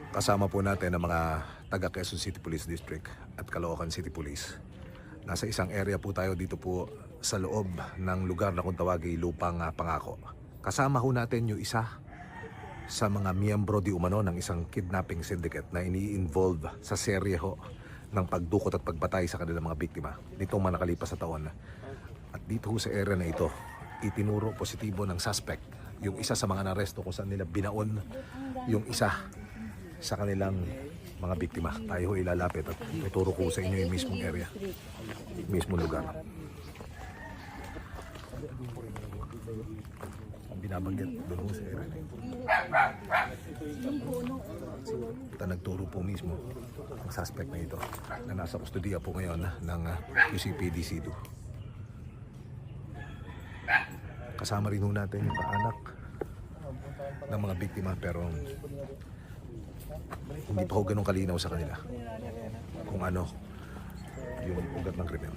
Kasama po natin ang mga taga Quezon City Police District at Caloocan City Police. Nasa isang area po tayo dito po sa loob ng lugar na kung tawagin Lupang Pangako. Kasama ho natin yung isa sa mga miyembro di umano ng isang kidnapping syndicate na ini-involve sa serye ho ng pagdukot at pagpatay sa kanilang mga biktima nitong mga nakalipas na taon. At dito ho sa area na ito, itinuro positibo ng suspect yung isa sa mga naresto kung saan nila binaon yung isa sa kanilang mga biktima. Tayo ho ilalapit at ituro ko sa inyo yung mismong area, mismong lugar. Ang binabanggit doon ho sa area na ito. Ito nagturo po mismo ang suspect na ito na nasa kustudiya po ngayon ng UCPD-C2. Kasama rin ho natin yung kaanak ng mga biktima pero hindi pa ho ganun kalinaw sa kanila kung ano yung ugat ng krimen.